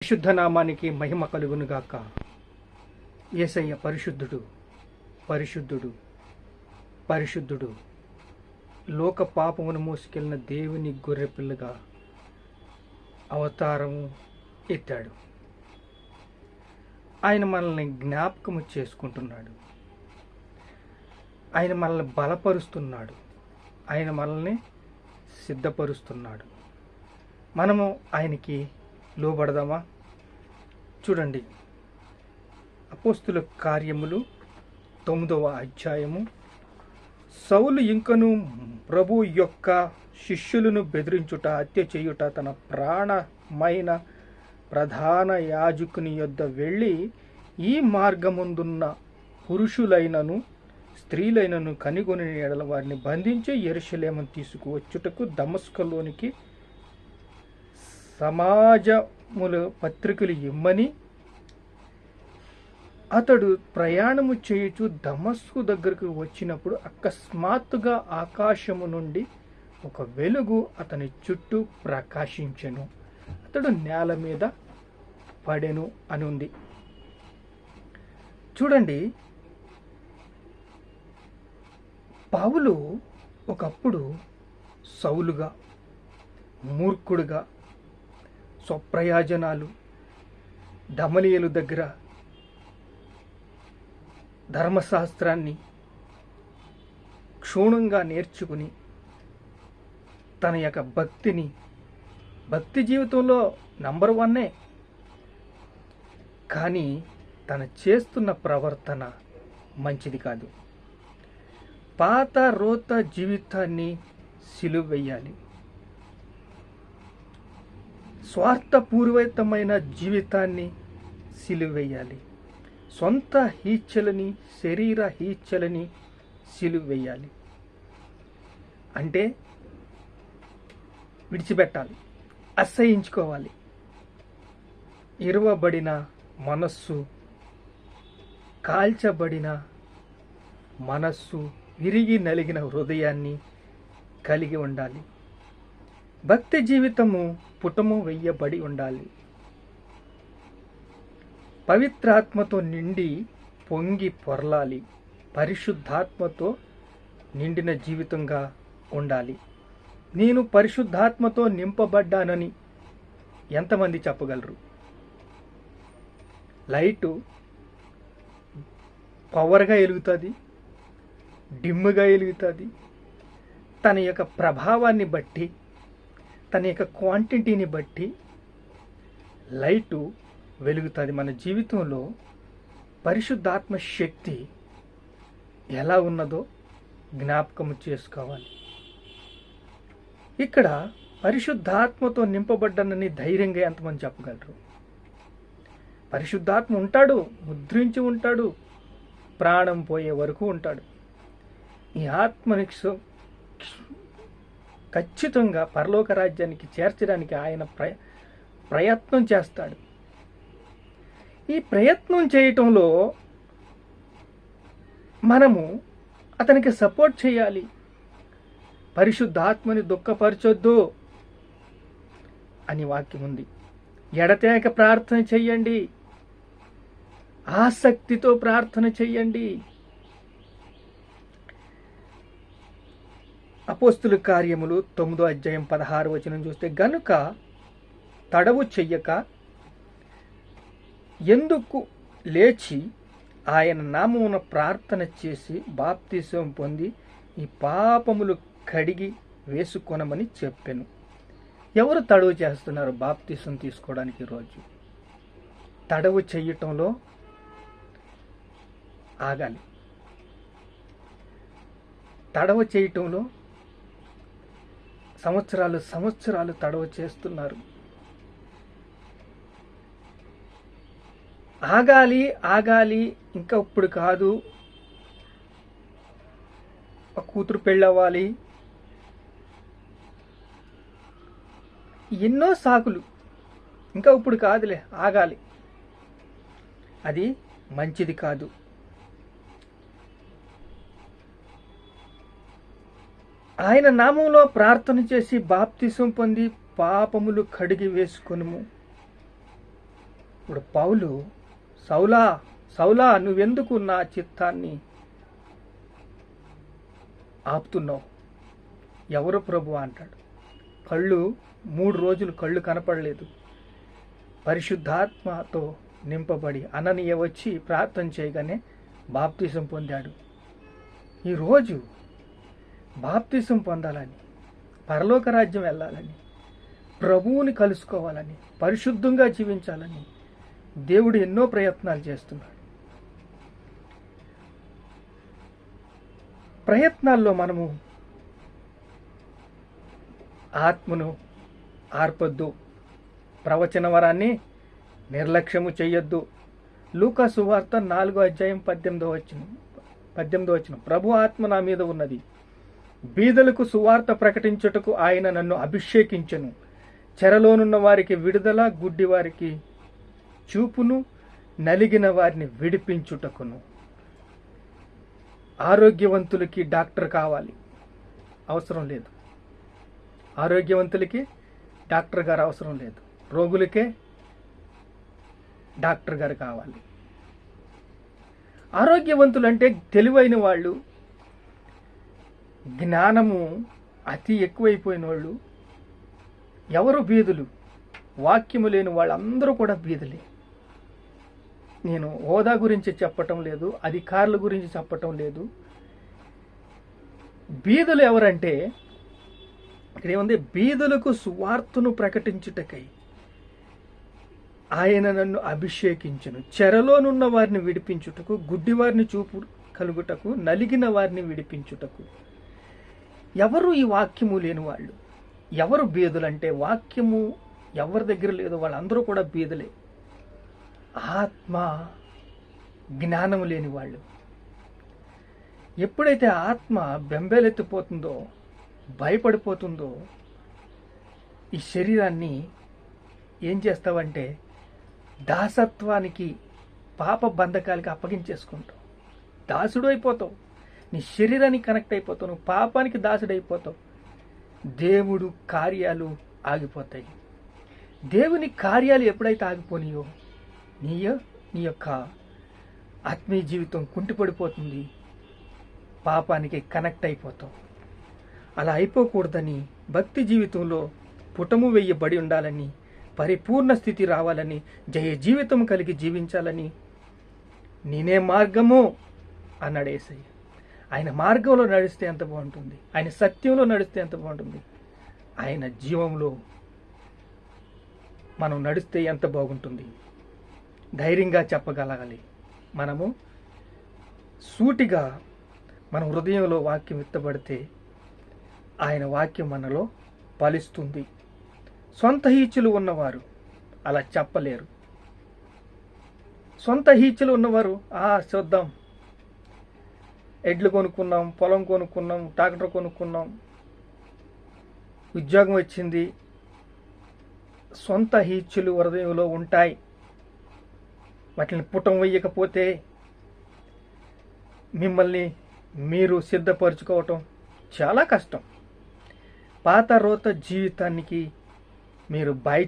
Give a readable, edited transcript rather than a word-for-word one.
పరిశుద్ధ నామానికి మహిమ కలుగునుగాక. యేసయ్య పరిశుద్ధుడు, పరిశుద్ధుడు, పరిశుద్ధుడు. లోక పాపమును మోసుకెళ్ళిన దేవుని గొర్రెపిల్లగా అవతారము ఎత్తాడు. ఆయన మనల్ని జ్ఞాపకము చేసుకుంటున్నాడు. ఆయన మనల్ని బలపరుస్తున్నాడు. ఆయన మనల్ని సిద్ధపరుస్తున్నాడు. మనము ఆయనకి లోబడదామా? చూడండి, అపోస్తుల కార్యములు 9వ అధ్యాయము. సౌలు ఇంకను ప్రభు యొక్క శిష్యులను బెదిరించుట, హత్య చేయుట, తన ప్రాణమైన ప్రధాన యాజకుని యొద్ద వెళ్ళి, ఈ మార్గముందున్న పురుషులైనను స్త్రీలైనను కనిగొని ఎడల వారిని బంధించి యెరూషలేమును తీసుకువచ్చుటకు దమస్కులోనికి సమాజముల పత్రికలు ఇమ్మని అతడు ప్రయాణము చేయుచు దమస్కు దగ్గరకు వచ్చినప్పుడు అకస్మాత్తుగా ఆకాశము నుండి ఒక వెలుగు అతని చుట్టూ ప్రకాశించెను. అతడు నేల మీద పడెను అని ఉంది. చూడండి, పౌలు ఒకప్పుడు సౌలుగా, మూర్ఖుడుగా, స్వప్రయోజనాలు, గమలీయేలు దగ్గర ధర్మశాస్త్రాన్ని క్షుణ్ణంగా నేర్చుకుని తన యొక్క భక్తి జీవితంలో నంబర్ 1, కానీ తను చేస్తున్న ప్రవర్తన మంచిది కాదు. పాత రోత జీవితాన్ని సిలువ వేయాలి. స్వార్థపూరితమైన జీవితాన్ని సిలువేయాలి. సొంత హీచ్చలని, శరీర హీచ్చలని సిలువేయాలి. అంటే విడిచిపెట్టాలి, అసహించుకోవాలి. ఇరవబడిన మనస్సు, కాల్చబడిన మనస్సు, విరిగి నలిగిన హృదయాన్ని కలిగి ఉండాలి. భక్తి జీవితము పుటము వెయ్యబడి ఉండాలి. పవిత్రాత్మతో నిండి పొంగి పొరలాలి. పరిశుద్ధాత్మతో నిండిన జీవితంగా ఉండాలి. నేను పరిశుద్ధాత్మతో నింపబడ్డానని ఎంతమంది చెప్పగలరు? లైటు పవర్గా వెలుగుతుంది, డిమ్గా వెలుగుతుంది. తన యొక్క ప్రభావాన్ని బట్టి, తన యొక్క క్వాంటిటీని బట్టి లైటు వెలుగుతుంది. మన జీవితంలో పరిశుద్ధాత్మ శక్తి ఎలా ఉన్నదో జ్ఞాపకం చేసుకోవాలి. ఇక్కడ పరిశుద్ధాత్మతో నింపబడ్డానని ధైర్యంగా ఎంతమంది చెప్పగలరు? పరిశుద్ధాత్మ ఉంటాడు, ముద్రించి ఉంటాడు, ప్రాణం పోయే వరకు ఉంటాడు. ఈ ఆత్మని ఖచ్చితంగా పరలోక రాజ్యానికి చేర్చడానికి ఆయన ప్రయత్నం చేస్తాడు. ఈ ప్రయత్నం చేయటంలో మనము అతనికి సపోర్ట్ చేయాలి. పరిశుద్ధాత్మని దుఃఖపరచొద్దు అని వాక్యం ఉంది. ఎడతెగక ప్రార్థన చెయ్యండి, ఆసక్తితో ప్రార్థన చెయ్యండి. అపోస్తుల కార్యములు 9వ అధ్యాయం 16వ వచనం చూస్తే, గనుక తడవు చెయ్యక ఎందుకు లేచి ఆయన నామమున ప్రార్థన చేసి బాప్తిసం పొంది ఈ పాపములు కడిగి వేసుకొనమని చెప్పాను. ఎవరు తడవు చేస్తున్నారు బాప్తిసం తీసుకోవడానికి? రోజు తడవు చెయ్యటంలో ఆగాలి. తడవ చేయటంలో సంవత్సరాలు తడవ చేస్తున్నారు. ఆగాలి. ఇంకా ఇప్పుడు కాదు, ఒక కూతురు పెళ్ళవ్వాలి, ఎన్నో సాకులు. ఇంకా ఇప్పుడు కాదులే, ఆగాలి. అది మంచిది కాదు. ఆయన నామంలో ప్రార్థన చేసి బాప్తిసం పొంది పాపములు కడిగి వేసుకొనుము. ఇప్పుడు పౌలు, సౌలా సౌలా నువ్వెందుకు నా చిత్తాన్ని ఆపుతున్నావు? ఎవరు ప్రభు అంటాడు. 3 రోజులు కళ్ళు కనపడలేదు. పరిశుద్ధాత్మతో నింపబడి అననీయ వచ్చి ప్రార్థన చేయగానే బాప్తిసం పొందాడు. ఈరోజు బాప్తిసం పొందాలని, పరలోక రాజ్యం వెళ్ళాలని, ప్రభువుని కలుసుకోవాలని, పరిశుద్ధంగా జీవించాలని దేవుడు ఎన్నో ప్రయత్నాలు చేస్తున్నాడు. ప్రయత్నాల్లో మనము ఆత్మను ఆర్పొద్దు, ప్రవచన వరాన్ని నిర్లక్ష్యము చెయ్యొద్దు. లూకా సువార్త 4:18 ప్రభు ఆత్మ నా మీద ఉన్నది, బీదలకు సువార్త ప్రకటించుటకు ఆయన నన్ను అభిషేకించెను, చెరలోనున్న వారికి విడుదల, గుడ్డి వారికి చూపును, నలిగిన వారిని విడిపించుటకును. ఆరోగ్యవంతులకి డాక్టర్ కావాలి, అవసరం లేదు. ఆరోగ్యవంతులకి డాక్టర్ గారు అవసరం లేదు, రోగులకే డాక్టర్ గారు కావాలి. ఆరోగ్యవంతులు అంటే తెలివైన వాళ్ళు, జ్ఞానము అతి ఎక్కువైపోయిన వాళ్ళు. ఎవరు బీదులు? వాక్యము లేని వాళ్ళందరూ కూడా బీదులే. నేను హోదా గురించి చెప్పటం లేదు, అధికారుల గురించి చెప్పటం లేదు. బీదులు ఎవరంటే, ఇక్కడ ఏముంది? బీదులకు సువార్తను ప్రకటించుటకై ఆయన నన్ను అభిషేకించును, చెరలోనున్న వారిని విడిపించుటకు, గుడ్డి వారిని చూపు కలుగుటకు, నలిగిన వారిని విడిపించుటకు. ఎవరు ఈ వాక్యము లేని వాళ్ళు? ఎవరు బీదులంటే, వాక్యము ఎవరి దగ్గర లేదో వాళ్ళందరూ కూడా బీదులే. ఆత్మ జ్ఞానము లేని వాళ్ళు. ఎప్పుడైతే ఆత్మ బెంబేలెత్తిపోతుందో, భయపడిపోతుందో, ఈ శరీరాన్ని ఏం చేస్తావంటే దాసత్వానికి, పాప బంధకాలకి అప్పగించేసుకుంటావు. దాసుడు అయిపోతావు. నీ శరీరానికి కనెక్ట్ అయిపోతావు. నువ్వు పాపానికి దాసుడైపోతావు. దేవుడు కార్యాలు ఆగిపోతాయి. దేవుని కార్యాలు ఎప్పుడైతే ఆగిపోనియో నీ యొక్క ఆత్మీయ జీవితం కుంటిపడిపోతుంది. పాపానికి కనెక్ట్ అయిపోతావు. అలా అయిపోకూడదని, భక్తి జీవితంలో పుటము వేయబడి ఉండాలని, పరిపూర్ణ స్థితి రావాలని, జయ జీవితం కలిగి జీవించాలని, నేనే మార్గము అన్నాడు యేసయ్య. ఆయన మార్గంలో నడిస్తే ఎంత బాగుంటుంది, ఆయన సత్యంలో నడిస్తే ఎంత బాగుంటుంది, ఆయన జీవంలో మనం నడిస్తే ఎంత బాగుంటుంది. ధైర్యంగా చెప్పగలగాలి. మనము సూటిగా మన హృదయంలో వాక్యం విత్తబడితే ఆయన వాక్యం మనలో ఫలిస్తుంది. సొంత హీచులు ఉన్నవారు అలా చెప్పలేరు. సొంత హీచులు ఉన్నవారు చూద్దాం, ఎడ్లు కొనుక్కున్నాం, పొలం కొనుక్కున్నాం, ట్రాక్టర్ కొనుక్కున్నాం, ఉద్యోగం వచ్చింది. సొంత హీచులు హృదయంలో ఉంటాయి. వాటిని పుటం వేయకపోతే మిమ్మల్ని మీరు సిద్ధపరచుకోవటం చాలా కష్టం. పాత రోత జీవితానికి మీరు బాయ్